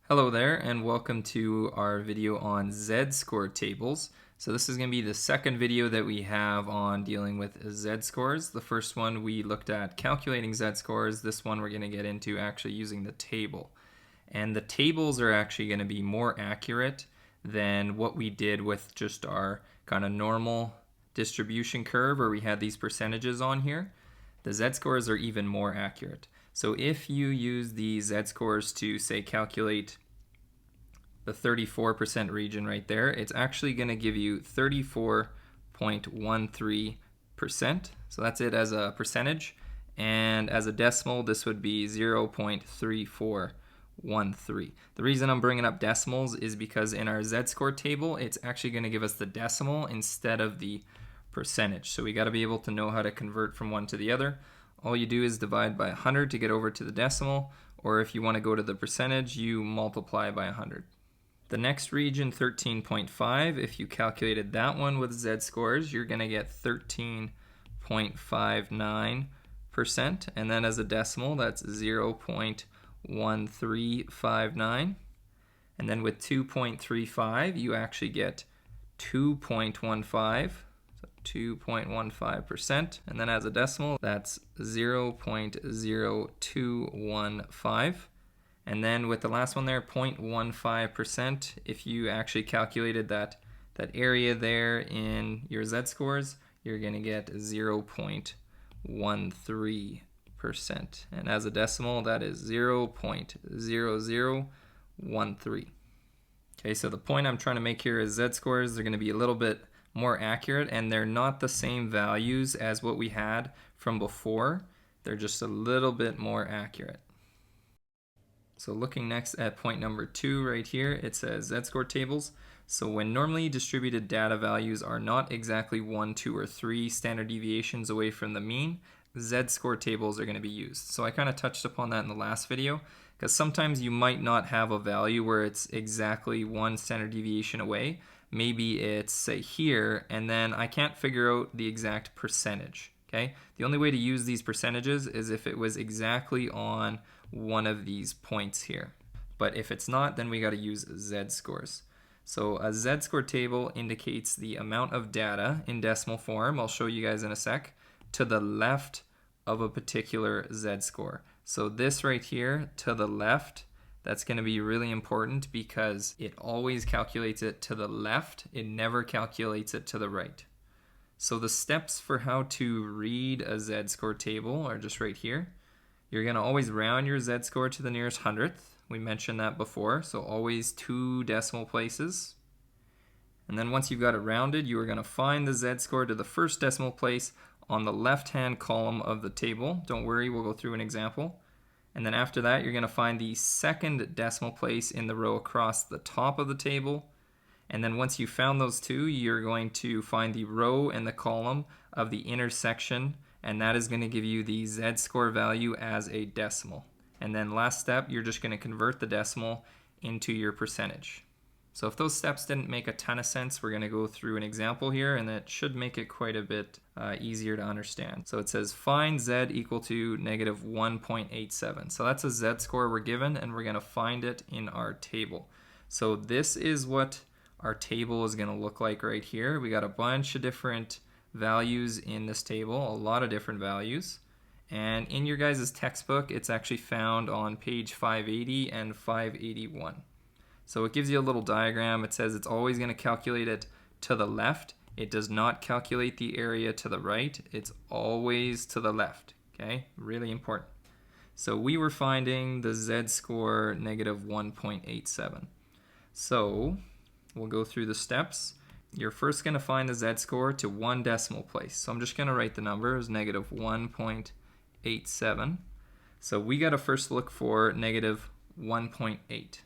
Hello there, and welcome to our video on z-score tables. So this is going to be the second video that we have on dealing with z-scores. The first one we looked at calculating z-scores. This one we're going to get into actually using the table. And the tables are actually going to be more accurate than what we did with just our kind of normal distribution curve where we had these percentages on here. The z-scores are even more accurate. So if you use the z-scores to, say, calculate the 34% region right there, it's actually going to give you 34.13%. So that's it as a percentage. And as a decimal, this would be 0.3413. The reason I'm bringing up decimals is because in our z-score table, it's actually going to give us the decimal instead of the percentage. So we got to be able to know how to convert from one to the other. All you do is divide by 100 to get over to the decimal, or if you want to go to the percentage, you multiply by 100. The next region, 13.5, if you calculated that one with z-scores, you're going to get 13.59%, and then as a decimal, that's 0.1359. And then with 2.35, you actually get 2.15. 2.15%, and then as a decimal, that's 0.0215. And then with the last one there, 0.15%, if you actually calculated that area there in your z-scores, you're going to get 0.13%. And as a decimal, that is 0.0013. Okay, so the point I'm trying to make here is z-scores, they're going to be a little bit more accurate, and they're not the same values as what we had from before. They're just a little bit more accurate. So looking next at point number 2 right here, it says z-score tables. So when normally distributed data values are not exactly 1, 2, or 3 standard deviations away from the mean, z-score tables are going to be used. So I kind of touched upon that in the last video, because sometimes you might not have a value where it's exactly 1 standard deviation away. Maybe it's, say, here, and then I can't figure out the exact percentage. Okay? The only way to use these percentages is if it was exactly on one of these points here. But if it's not, then we got to use z-scores. So a z-score table indicates the amount of data in decimal form, I'll show you guys in a sec, to the left of a particular z-score. So this right here to the left, that's going to be really important because it always calculates it to the left. It never calculates it to the right. So the steps for how to read a z-score table are just right here. You're going to always round your z-score to the nearest hundredth. We mentioned that before, so always 2 decimal places. And then once you've got it rounded, you are going to find the z-score to the first decimal place on the left-hand column of the table. Don't worry, we'll go through an example. And then after that, you're going to find the second decimal place in the row across the top of the table. And then once you've found those two, you're going to find the row and the column of the intersection, and that is going to give you the z-score value as a decimal. And then last step, you're just going to convert the decimal into your percentage. So if those steps didn't make a ton of sense, we're going to go through an example here, and that should make it quite a bit easier to understand. So it says find z equal to negative 1.87. So that's a z-score we're given, and we're going to find it in our table. So this is what our table is going to look like right here. We got a bunch of different values in this table, a lot of different values. And in your guys' textbook, it's actually found on page 580 and 581. So it gives you a little diagram. It says it's always going to calculate it to the left. It does not calculate the area to the right. It's always to the left. Okay, really important. So we were finding the z-score negative 1.87. So we'll go through the steps. You're first going to find the z-score to 1 decimal place. So I'm just going to write the number as negative 1.87. So we got to first look for negative 1.8.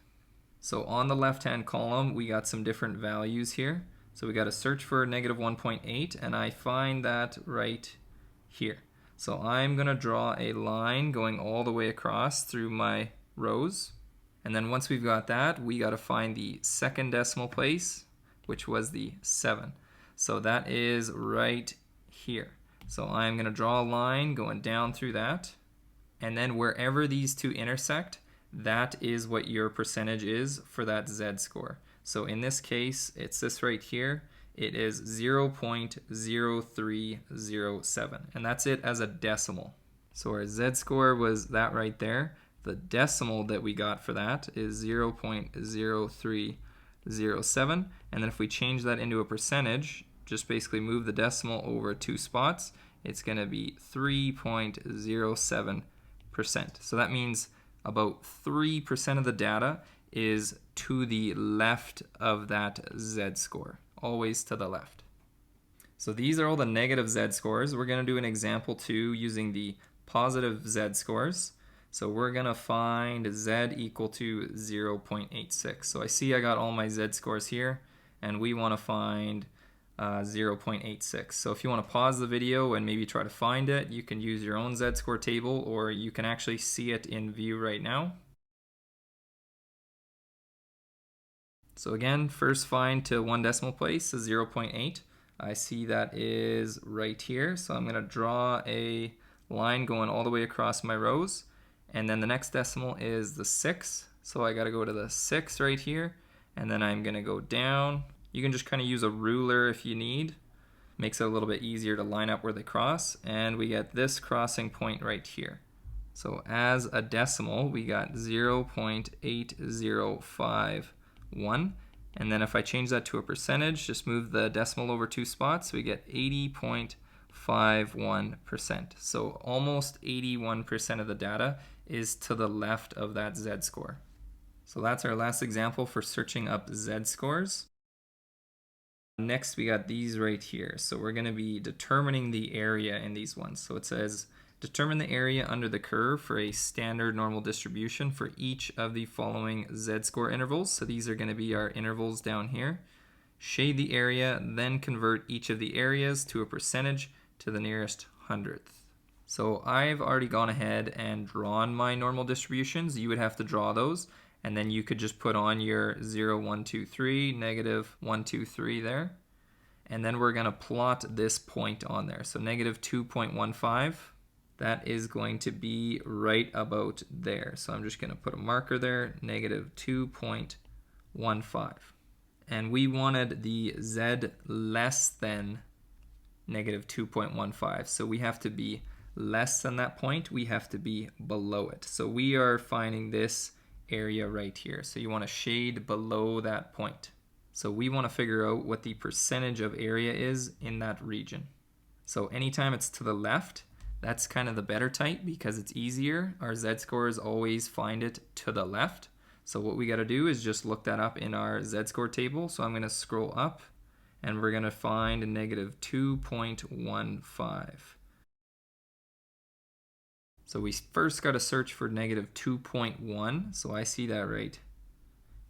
So on the left-hand column, we got some different values here. So we got to search for negative 1.8, and I find that right here. So I'm going to draw a line going all the way across through my rows. And then once we've got that, we got to find the second decimal place, which was the 7. So that is right here. So I'm going to draw a line going down through that. And then wherever these two intersect, that is what your percentage is for that z-score. So in this case, it's this right here. It is 0.0307, and that's it as a decimal. So our z-score was that right there. The decimal that we got for that is 0.0307, and then if we change that into a percentage, just basically move the decimal over 2 spots, it's going to be 3.07%. So that means about 3% of the data is to the left of that z-score, always to the left. So these are all the negative z-scores. We're going to do an example 2 using the positive z-scores. So we're going to find z equal to 0.86. So I see I got all my z-scores here, and we want to find 0.86. So if you want to pause the video and maybe try to find it, you can use your own z-score table, or you can actually see it in view right now. So again, first find to 1 decimal place is 0.8. I see that is right here. So I'm going to draw a line going all the way across my rows. And then the next decimal is the 6. So I got to go to the 6 right here. And then I'm going to go down. You can just kind of use a ruler if you need. Makes it a little bit easier to line up where they cross. And we get this crossing point right here. So as a decimal, we got 0.8051. And then if I change that to a percentage, just move the decimal over 2 spots, we get 80.51%. So almost 81% of the data is to the left of that z-score. So that's our last example for searching up z-scores. Next, we got these right here. So we're going to be determining the area in these ones. So it says, determine the area under the curve for a standard normal distribution for each of the following z-score intervals. So these are going to be our intervals down here. Shade the area, then convert each of the areas to a percentage to the nearest hundredth. So I've already gone ahead and drawn my normal distributions. You would have to draw those, and then you could just put on your 0, 1, 2, 3, negative 1, 2, 3 there. And then we're going to plot this point on there. So negative 2.15. That is going to be right about there. So I'm just going to put a marker there, negative 2.15. And we wanted the z less than negative 2.15. So we have to be less than that point. We have to be below it. So we are finding this area right here. So you want to shade below that point. So we want to figure out what the percentage of area is in that region. So anytime it's to the left, that's kind of the better type because it's easier. Our z-scores always find it to the left. So what we got to do is just look that up in our z-score table. So I'm going to scroll up and we're going to find a negative 2.15. So we first got to search for negative 2.1. So I see that right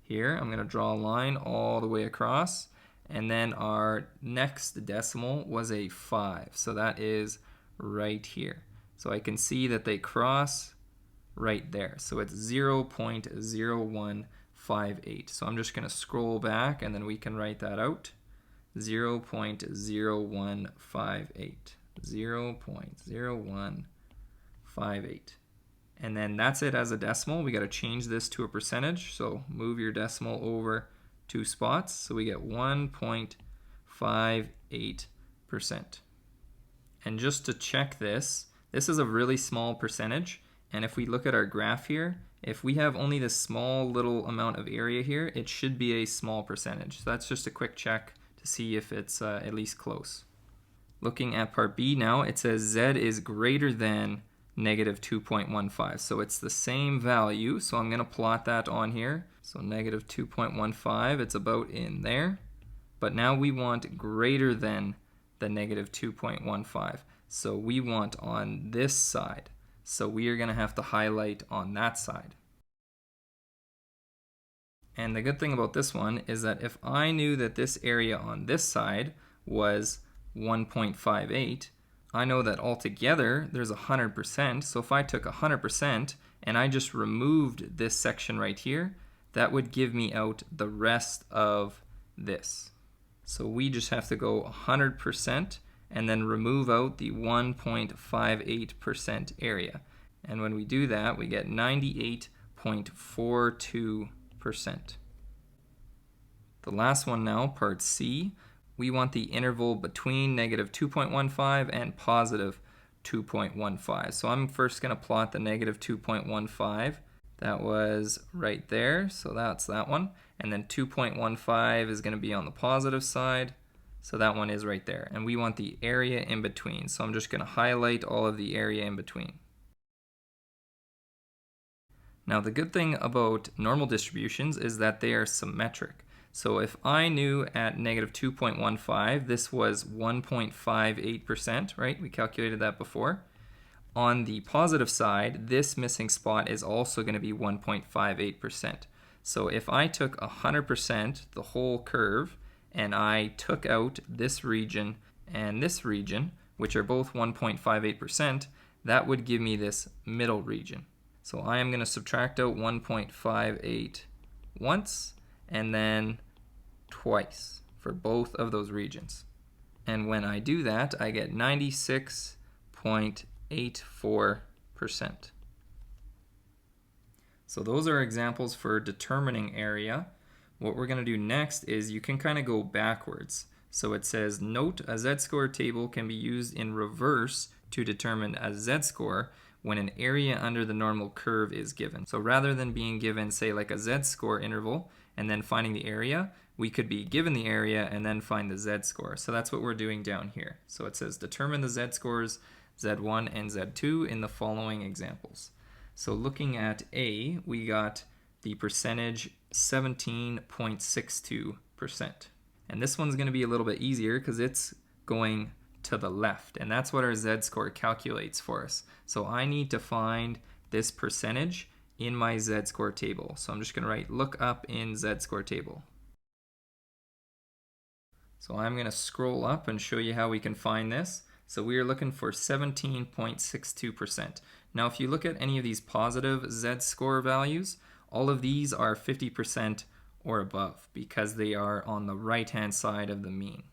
here. I'm going to draw a line all the way across. And then our next decimal was a 5. So that is right here. So I can see that they cross right there. So it's 0.0158. So I'm just going to scroll back and then we can write that out. 0.0158. 0.0158. And then that's it as a decimal. We got to change this to a percentage. So move your decimal over 2 spots. So we get 1.58%. And just to check this, this is a really small percentage. And if we look at our graph here, if we have only this small little amount of area here, it should be a small percentage. So that's just a quick check to see if it's at least close. Looking at part B now, it says Z is greater than negative 2.15. So it's the same value. So I'm going to plot that on here. So negative 2.15, it's about in there. But now we want greater than the negative 2.15. So we want on this side. So we are going to have to highlight on that side. And the good thing about this one is that if I knew that this area on this side was 1.58, I know that altogether there's 100%. So if I took 100% and I just removed this section right here, that would give me out the rest of this. So we just have to go 100% and then remove out the 1.58% area. And when we do that, we get 98.42%. The last one now, part C, we want the interval between negative 2.15 and positive 2.15. So I'm first going to plot the negative 2.15. That was right there, so that's that one. And then 2.15 is going to be on the positive side, so that one is right there. And we want the area in between, so I'm just going to highlight all of the area in between. Now the good thing about normal distributions is that they are symmetric. So if I knew at negative 2.15 this was 1.58%, right? We calculated that before. On the positive side, this missing spot is also going to be 1.58%. So if I took 100% the whole curve and I took out this region and this region, which are both 1.58%, that would give me this middle region. So I am going to subtract out 1.58 once and then twice for both of those regions. And when I do that, I get 96.84%. So those are examples for determining area. What we're going to do next is you can kind of go backwards. So it says, note a z-score table can be used in reverse to determine a z-score when an area under the normal curve is given. So rather than being given, say, like a z-score interval and then finding the area, we could be given the area and then find the z-score. So that's what we're doing down here. So it says determine the z-scores Z1 and Z2 in the following examples. So looking at A, we got the percentage 17.62%. And this one's going to be a little bit easier because it's going to the left, and that's what our z-score calculates for us. So I need to find this percentage in my z-score table. So I'm just going to write look up in z-score table. So I'm going to scroll up and show you how we can find this. So we are looking for 17.62%. Now if you look at any of these positive z-score values, all of these are 50% or above because they are on the right-hand side of the mean.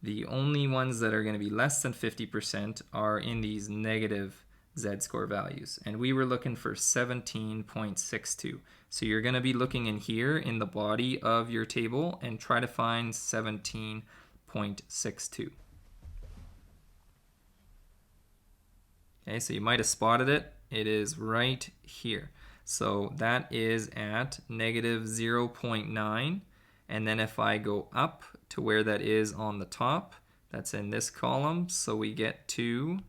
The only ones that are going to be less than 50% are in these negative z-score values. And we were looking for 17.62. So you're going to be looking in here in the body of your table and try to find 17.62. Okay, so you might have spotted it. It is right here. So that is at negative 0.9. And then if I go up to where that is on the top, that's in this column, so we get to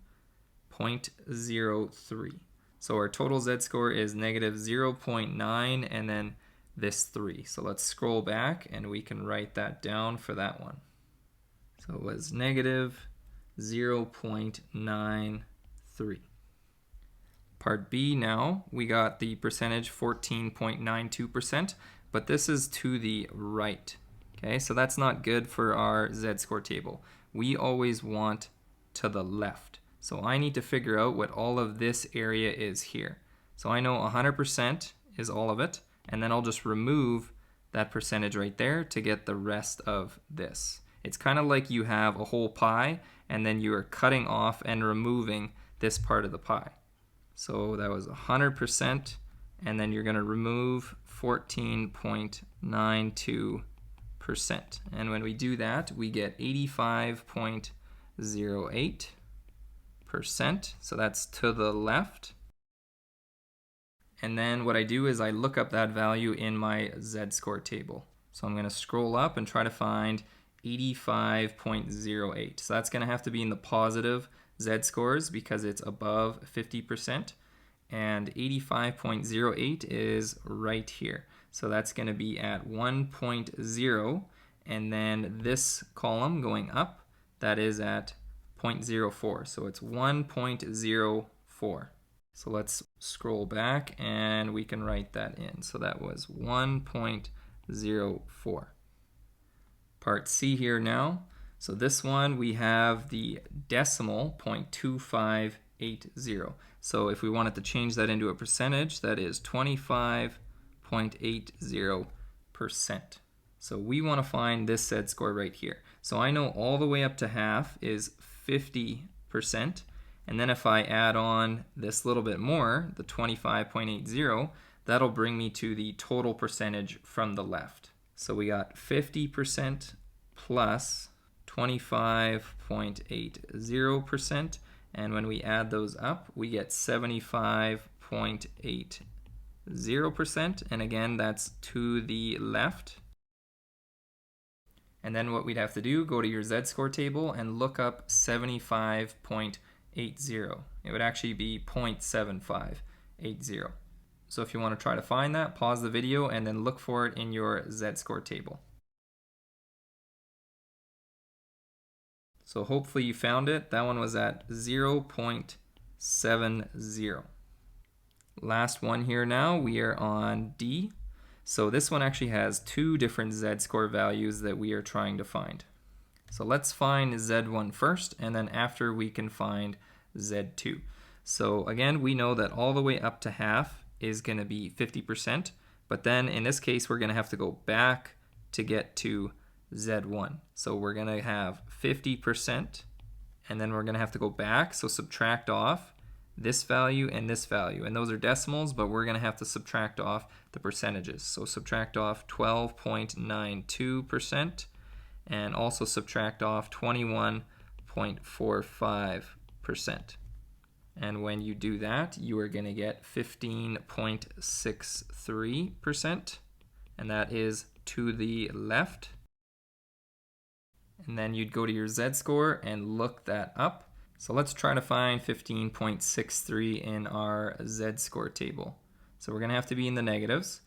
0.03. So our total z-score is negative 0.9 and then this 3. So let's scroll back and we can write that down for that one. So it was negative 0.93. Part B now, we got the percentage 14.92%, but this is to the right. Okay, so that's not good for our z-score table. We always want to the left. So I need to figure out what all of this area is here. So I know 100% is all of it, and then I'll just remove that percentage right there to get the rest of this. It's kind of like you have a whole pie, and then you are cutting off and removing this part of the pie. So that was 100%, and then you're going to remove 14.92%. And when we do that, we get 85.08%. So that's to the left. And then what I do is I look up that value in my z-score table. So I'm going to scroll up and try to find 85.08. So that's going to have to be in the positive z-scores because it's above 50. And 85.08 is right here. So that's going to be at 1.0, and then this column going up, that is at 0.04. So it's 1.04. So let's scroll back and we can write that in. So that was 1.04. Part C here now. So this one we have the decimal 0.2580. So if we wanted to change that into a percentage, that is 25.80%. So we want to find this z-score right here. So I know all the way up to half is 50%, And then if I add on this little bit more, the 25.80, that'll bring me to the total percentage from the left. So we got 50% plus 25.80%, and when we add those up, we get 75.80%, and again, that's to the left. And then what we'd have to do, go to your Z-score table and look up 75.80. It would actually be 0.7580. So if you want to try to find that, pause the video and then look for it in your Z-score table. So hopefully you found it. That one was at 0.70. Last one here now, we are on D. So this one actually has two different Z-score values that we are trying to find. So let's find Z1 first, and then after we can find Z2. So again, we know that all the way up to half is going to be 50%, but then in this case we're going to have to go back to get to Z1. So we're going to have 50%, and then we're going to have to go back, so subtract off this value, and those are decimals, but we're going to have to subtract off the percentages. So subtract off 12.92% and also subtract off 21.45%. And when you do that, you are going to get 15.63%, and that is to the left. And then you'd go to your Z-score and look that up. So let's try to find 15.63 in our Z-score table. So we're going to have to be in the negatives.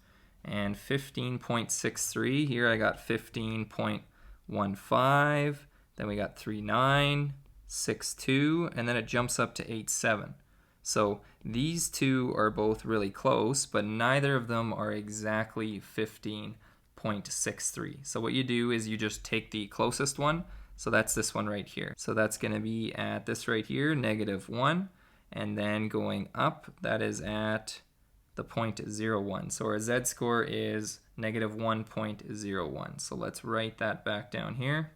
And 15.63, here I got 15.15, then we got 39.62, and then it jumps up to 8.7. So these two are both really close, but neither of them are exactly 15.63. So what you do is you just take the closest one. So that's this one right here. So that's going to be at this right here, -1, and then going up, that is at the 0.01. So our Z-score is -1.01. So let's write that back down here.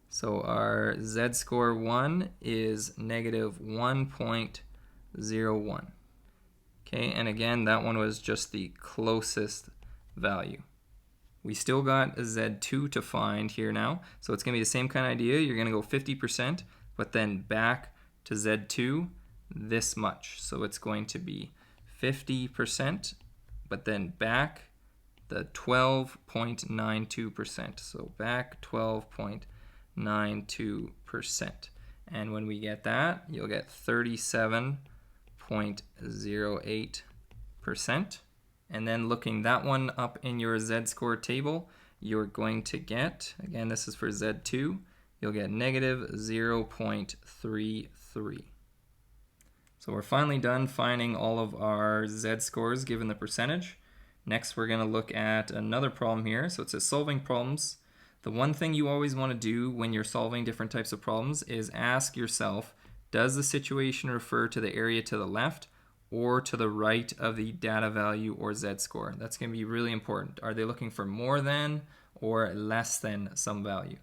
So our Z-score 1 is -1.01. Okay, and again, that one was just the closest value. We still got a Z2 to find here now. So it's going to be the same kind of idea. You're going to go 50%, but then back to Z2 this much. So it's going to be 50%, but then back the 12.92%. So back 12.92%. And when we get that, you'll get 37.08%. And then looking that one up in your Z-score table, you're going to get, again, this is for Z2, you'll get -0.33. So we're finally done finding all of our Z-scores given the percentage. Next, we're going to look at another problem here. So it says solving problems. The one thing you always want to do when you're solving different types of problems is ask yourself, does the situation refer to the area to the left or to the right of the data value or Z-score? That's going to be really important. Are they looking for more than or less than some value?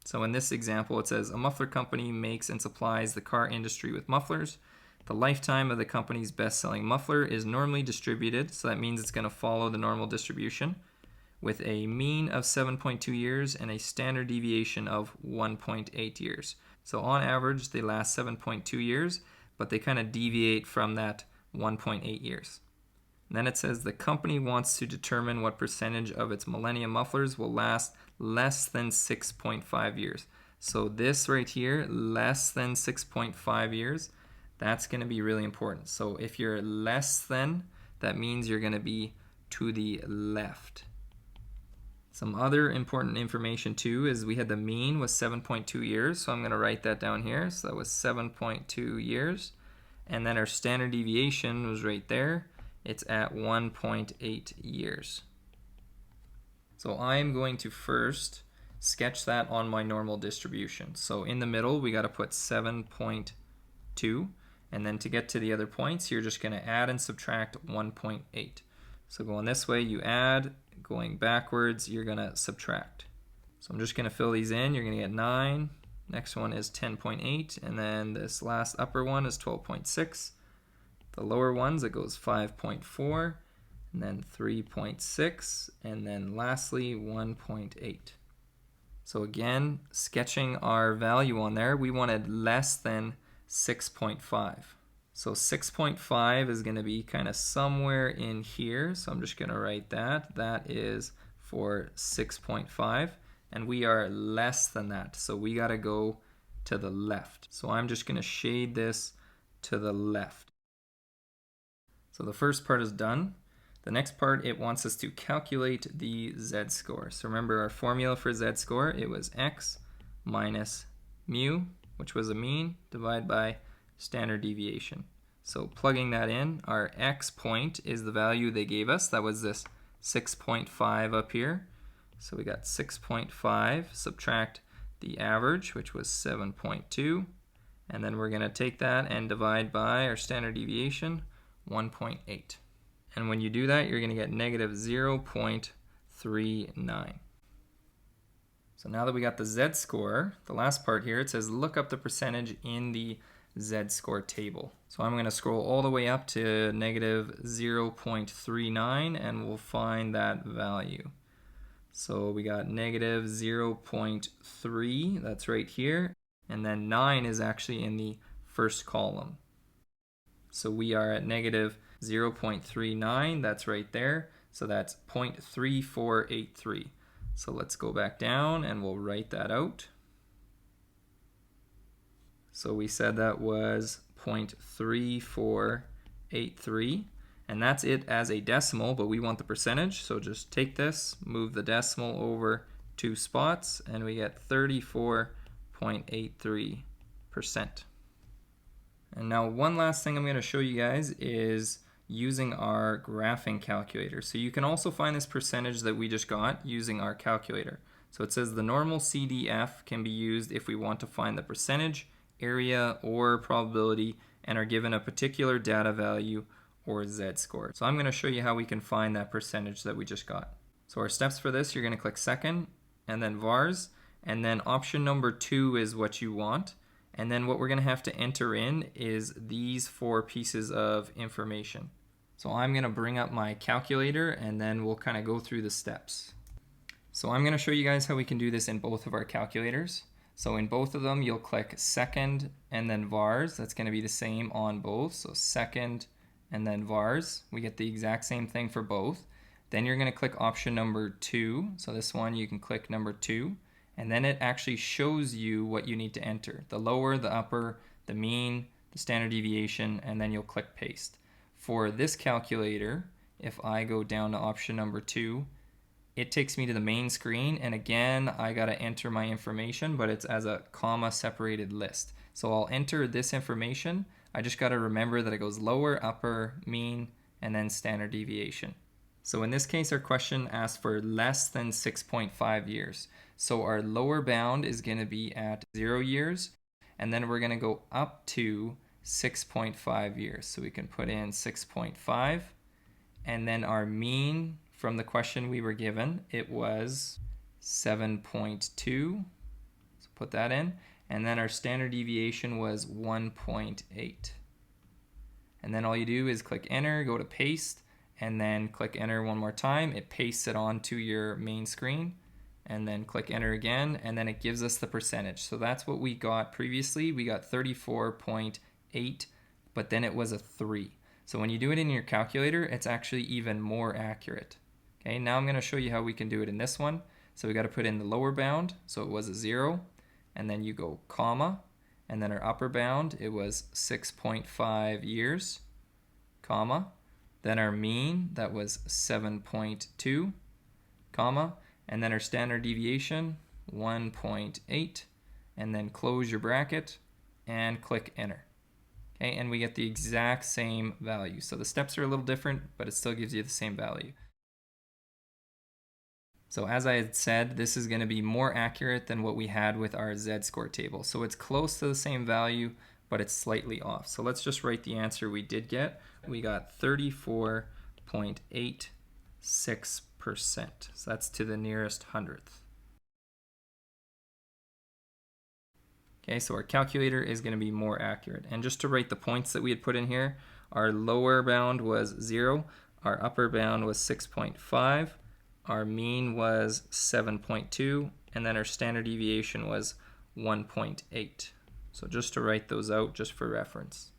So in this example, it says a muffler company makes and supplies the car industry with mufflers. The lifetime of the company's best-selling muffler is normally distributed, so that means it's going to follow the normal distribution, with a mean of 7.2 years and a standard deviation of 1.8 years. So on average, they last 7.2 years, but they kind of deviate from that 1.8 years. And then it says the company wants to determine what percentage of its Millennium mufflers will last less than 6.5 years. So this right here, less than 6.5 years, that's going to be really important. So if you're less than, that means you're going to be to the left. Some other important information too is we had the mean was 7.2 years, so I'm going to write that down here. So that was 7.2 years. And then our standard deviation was right there. It's at 1.8 years. So I'm going to first sketch that on my normal distribution. So in the middle, we got to put 7.2. And then to get to the other points, you're just going to add and subtract 1.8. So going this way, you add. Going backwards, you're going to subtract. So I'm just going to fill these in. You're going to get 9, Next one is 10.8, and then this last upper one is 12.6. The lower ones, it goes 5.4, and then 3.6, and then lastly 1.8. So again, sketching our value on there, we wanted less than 6.5. So 6.5 is going to be kind of somewhere in here. So I'm just going to write that. That is for 6.5. And we are less than that. So we got to go to the left. So I'm just going to shade this to the left. So the first part is done. The next part, it wants us to calculate the z-score. So remember our formula for z-score, it was x minus mu, which was a mean, divided by standard deviation. So plugging that in, our x point is the value they gave us. That was this 6.5 up here. So we got 6.5, subtract the average, which was 7.2. And then we're going to take that and divide by our standard deviation, 1.8. And when you do that, you're going to get negative 0.39. So now that we got the z-score, the last part here, it says look up the percentage in the z-score table. So I'm going to scroll all the way up to negative 0.39 and we'll find that value. So we got negative 0.3, that's right here, and then 9 is actually in the first column. So we are at negative 0.39, that's right there. So that's 0.3483. So let's go back down and we'll write that out. So we said that was 0.3483, and that's it as a decimal, but we want the percentage. So just take this, move the decimal over 2 spots, and we get 34.83%. And now one last thing I'm going to show you guys is using our graphing calculator. So you can also find this percentage that we just got using our calculator. So it says the normal CDF can be used if we want to find the percentage, area, or probability and are given a particular data value or z-score. So I'm going to show you how we can find that percentage that we just got. So our steps for this, you're going to click second and then vars, and then option number 2 is what you want. And then what we're going to have to enter in is these 4 pieces of information. So I'm going to bring up my calculator and then we'll kind of go through the steps. So I'm going to show you guys how we can do this in both of our calculators. So in both of them, you'll click second and then vars. That's going to be the same on both. So second and then vars. We get the exact same thing for both. Then you're going to click option number 2. So this one, you can click number 2. And then it actually shows you what you need to enter. The lower, the upper, the mean, the standard deviation, and then you'll click paste. For this calculator, if I go down to option number 2, it takes me to the main screen, and again, I gotta enter my information, but it's as a comma separated list. So I'll enter this information. I just gotta remember that it goes lower, upper, mean, and then standard deviation. So in this case, our question asks for less than 6.5 years. So our lower bound is gonna be at 0 years, and then we're gonna go up to 6.5 years. So we can put in 6.5, and then our mean from the question we were given, it was 7.2, so put that in, and then our standard deviation was 1.8. And then all you do is click enter, go to paste, and then click enter one more time. It pastes it onto your main screen, and then click enter again, and then it gives us the percentage. So that's what we got previously. We got 34.8, but then it was a 3. So when you do it in your calculator, it's actually even more accurate. Okay, now I'm going to show you how we can do it in this one. So we got to put in the lower bound, so it was a 0, and then you go comma, and then our upper bound, it was 6.5 years, comma, then our mean, that was 7.2, comma, and then our standard deviation, 1.8, and then close your bracket and click enter. Okay, and we get the exact same value. So the steps are a little different, but it still gives you the same value. So as I had said, this is going to be more accurate than what we had with our z-score table. So it's close to the same value, but it's slightly off. So let's just write the answer we did get. We got 34.86%. So that's to the nearest hundredth. Okay, so our calculator is going to be more accurate. And just to write the points that we had put in here, our lower bound was 0, our upper bound was 6.5, our mean was 7.2, and then our standard deviation was 1.8. So just to write those out just for reference.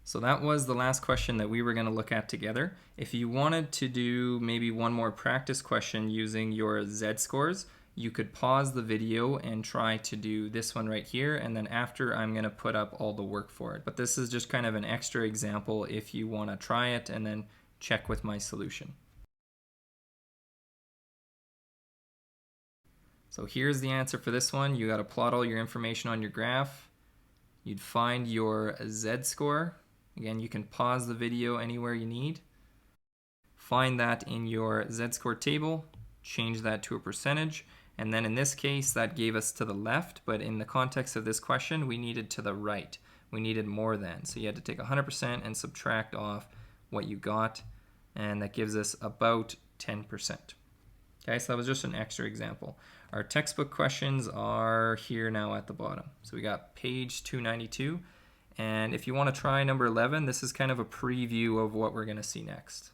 So that was the last question that we were going to look at together. If you wanted to do maybe one more practice question using your z-scores, you could pause the video and try to do this one right here, and then after I'm going to put up all the work for it. But this is just kind of an extra example if you want to try it and then check with my solution. So here's the answer for this one. You got to plot all your information on your graph. You'd find your z-score. Again, you can pause the video anywhere you need. Find that in your z-score table, change that to a percentage, and then in this case that gave us to the left, but in the context of this question we needed to the right. We needed more than. So you had to take 100% and subtract off what you got, and that gives us about 10%. Okay, so that was just an extra example. Our textbook questions are here now at the bottom. So we got page 292. And if you want to try number 11, this is kind of a preview of what we're going to see next.